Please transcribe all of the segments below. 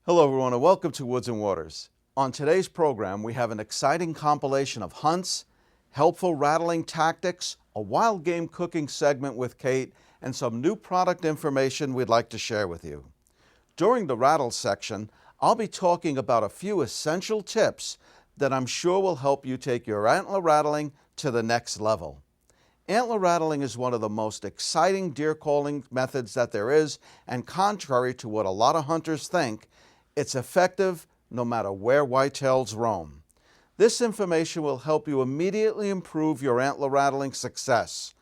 Hello everyone and welcome to Woods and Waters. On today's program we have an exciting compilation of hunts, helpful rattling tactics, a wild game cooking segment with Kate, and some new product information we'd like to share with you. During the rattle section, I'll be talking about a few essential tips that I'm sure will help you take your antler rattling to the next level. Antler rattling is one of the most exciting deer calling methods that there is, and contrary to what a lot of hunters think, it's effective no matter where whitetails roam. This information will help you immediately improve your antler rattling success.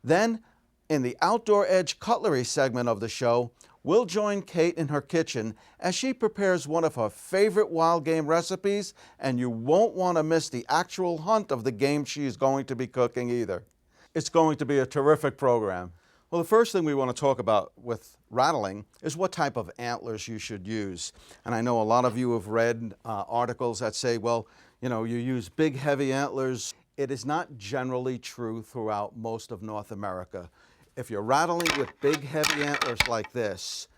Then, in the Outdoor Edge Cutlery segment of the show, we'll join Kate in her kitchen as she prepares one of her favorite wild game recipes, and you won't want to miss the actual hunt of the game she's going to be cooking either. It's going to be a terrific program. Well, the first thing we want to talk about with rattling is what type of antlers you should use. And I know a lot of you have read articles that say, well, you use big, heavy antlers. It is not generally true throughout most of North America. If you're rattling with big, heavy antlers like this,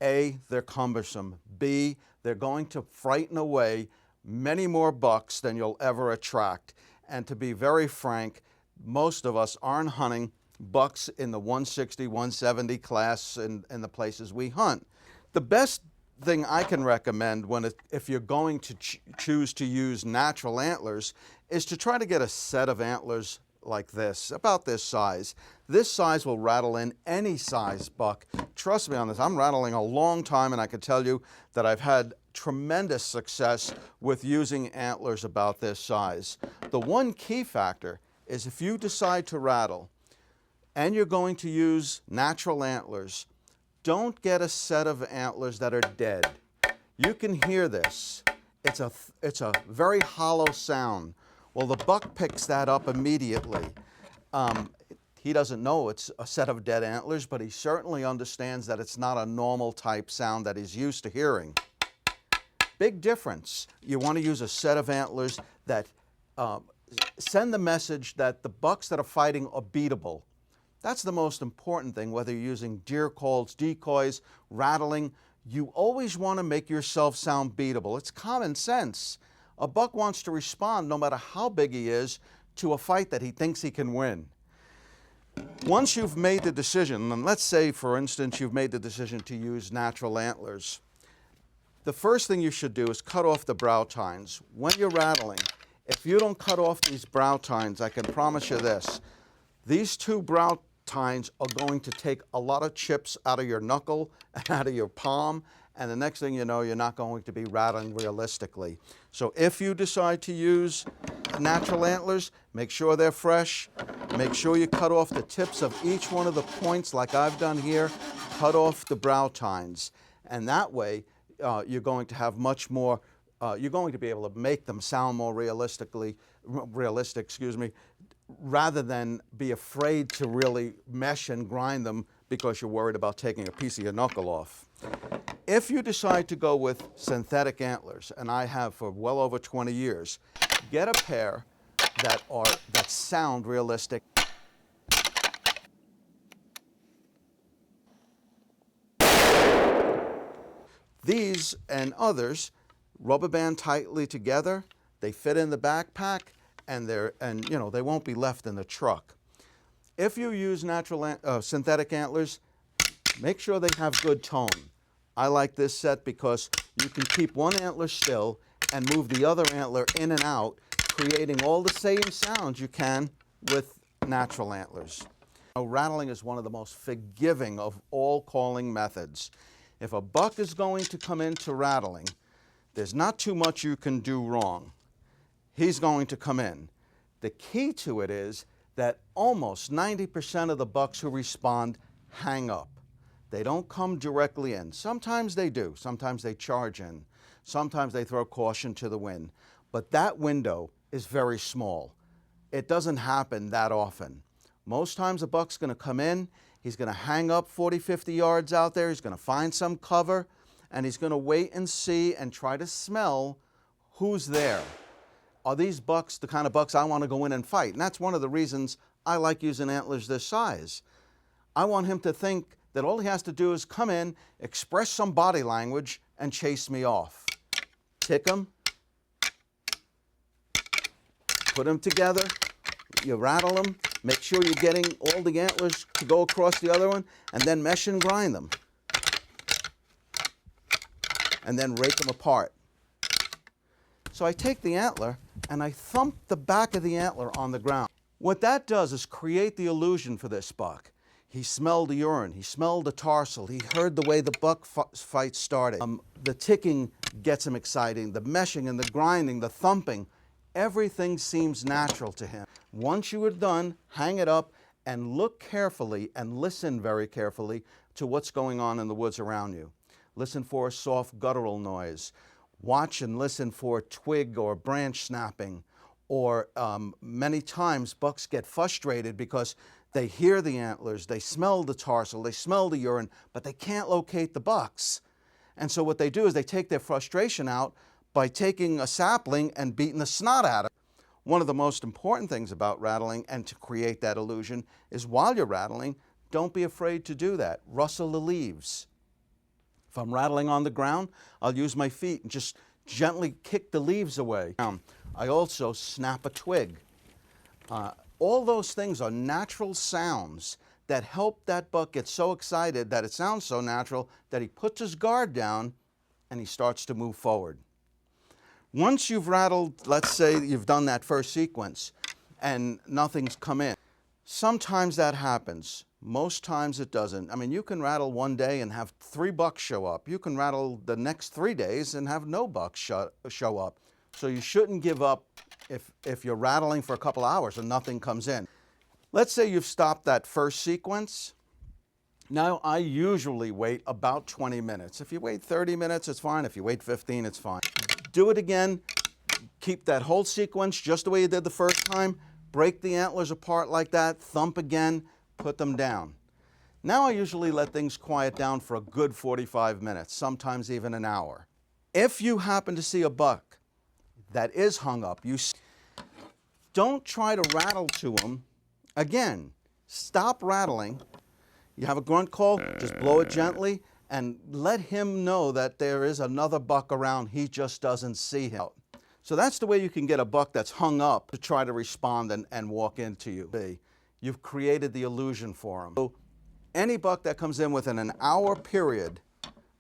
A, they're cumbersome. B, they're going to frighten away many more bucks than you'll ever attract. And to be very frank, most of us aren't hunting bucks in the 160, 170 class in the places we hunt. The best thing I can recommend if you're going to choose to use natural antlers is to try to get a set of antlers like this, about this size. This size will rattle in any size buck. Trust me on this, I'm rattling a long time and I can tell you that I've had tremendous success with using antlers about this size. The one key factor is if you decide to rattle and you're going to use natural antlers, don't get a set of antlers that are dead. You can hear this. It's a very hollow sound. Well, the buck picks that up immediately. He doesn't know it's a set of dead antlers, but he certainly understands that it's not a normal type sound that he's used to hearing. Big difference. You want to use a set of antlers that send the message that the bucks that are fighting are beatable. That's the most important thing, whether you're using deer calls, decoys, rattling. You always want to make yourself sound beatable. It's common sense. A buck wants to respond, no matter how big he is, to a fight that he thinks he can win. Once you've made the decision, and let's say, for instance, you've made the decision to use natural antlers, the first thing you should do is cut off the brow tines. When you're rattling, if you don't cut off these brow tines, I can promise you this, these two brow tines are going to take a lot of chips out of your knuckle and out of your palm, and the next thing you know, you're not going to be rattling realistically. So if you decide to use natural antlers, make sure they're fresh. Make sure you cut off the tips of each one of the points like I've done here. Cut off the brow tines. And that way, you're going to have much more, you're going to be able to make them sound more realistic, rather than be afraid to really mesh and grind them because you're worried about taking a piece of your knuckle off. If you decide to go with synthetic antlers, and I have for well over 20 years, get a pair that sound realistic. These and others rubber band tightly together, they fit in the backpack, and they won't be left in the truck. If you use natural synthetic antlers, make sure they have good tone. I like this set because you can keep one antler still and move the other antler in and out, creating all the same sounds you can with natural antlers. Rattling is one of the most forgiving of all calling methods. If a buck is going to come into rattling, there's not too much you can do wrong. He's going to come in. The key to it is that almost 90% of the bucks who respond hang up. They don't come directly in. Sometimes they do. Sometimes they charge in. Sometimes they throw caution to the wind. But that window is very small. It doesn't happen that often. Most times a buck's going to come in, he's going to hang up 40, 50 yards out there, he's going to find some cover, and he's going to wait and see and try to smell who's there. Are these bucks the kind of bucks I want to go in and fight? And that's one of the reasons I like using antlers this size. I want him to think that all he has to do is come in, express some body language, and chase me off. Tick them, put them together, you rattle them, make sure you're getting all the antlers to go across the other one, and then mesh and grind them. And then rake them apart. So I take the antler and I thump the back of the antler on the ground. What that does is create the illusion for this buck. He smelled the urine, he smelled the tarsal, he heard the way the buck fight started. The ticking gets him exciting, the meshing and the grinding, the thumping, everything seems natural to him. Once you are done, hang it up and look carefully and listen very carefully to what's going on in the woods around you. Listen for a soft guttural noise. Watch and listen for twig or branch snapping. Or many times bucks get frustrated because they hear the antlers, they smell the tarsal, they smell the urine, but they can't locate the bucks. And so what they do is they take their frustration out by taking a sapling and beating the snot out of it. One of the most important things about rattling and to create that illusion is while you're rattling, don't be afraid to do that. Rustle the leaves. If I'm rattling on the ground, I'll use my feet and just gently kick the leaves away. I also snap a twig. All those things are natural sounds that help that buck get so excited that it sounds so natural that he puts his guard down and he starts to move forward. Once you've rattled, let's say you've done that first sequence and nothing's come in. Sometimes that happens. Most times it doesn't. I mean, you can rattle one day and have 3 bucks show up. You can rattle the next 3 days and have no bucks show up. So you shouldn't give up if you're rattling for a couple hours and nothing comes in. Let's say you've stopped that first sequence. Now I usually wait about 20 minutes. If you wait 30 minutes, it's fine. If you wait 15, it's fine. Do it again. Keep that whole sequence just the way you did the first time. Break the antlers apart like that. Thump again. Put them down. Now I usually let things quiet down for a good 45 minutes, sometimes even an hour. If you happen to see a buck that is hung up, don't try to rattle to him. Again, stop rattling. You have a grunt call, just blow it gently and let him know that there is another buck around. He just doesn't see him. So that's the way you can get a buck that's hung up to try to respond and walk into you. You've created the illusion for him. So any buck that comes in within an hour period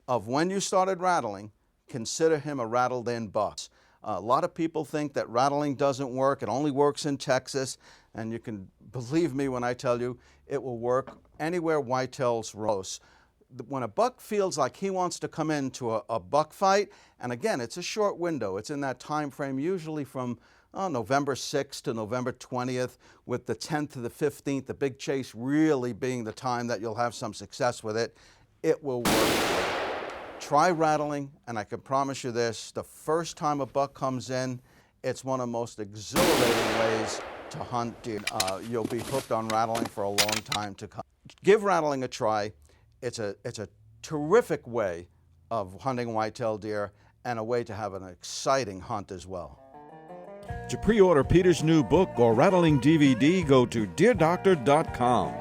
of when you started rattling, consider him a rattled in buck. A lot of people think that rattling doesn't work. It only works in Texas. And you can believe me when I tell you it will work anywhere whitetails roast. When a buck feels like he wants to come into a buck fight, and again, it's a short window. It's in that time frame, usually from November 6th to November 20th, with the 10th to the 15th, the big chase really being the time that you'll have some success with it. It will work. Try rattling, and I can promise you this, the first time a buck comes in, it's one of the most exhilarating ways to hunt deer. You'll be hooked on rattling for a long time to come. Give rattling a try. It's a terrific way of hunting whitetail deer and a way to have an exciting hunt as well. To pre-order Peter's new book or rattling DVD, go to deerdoctor.com.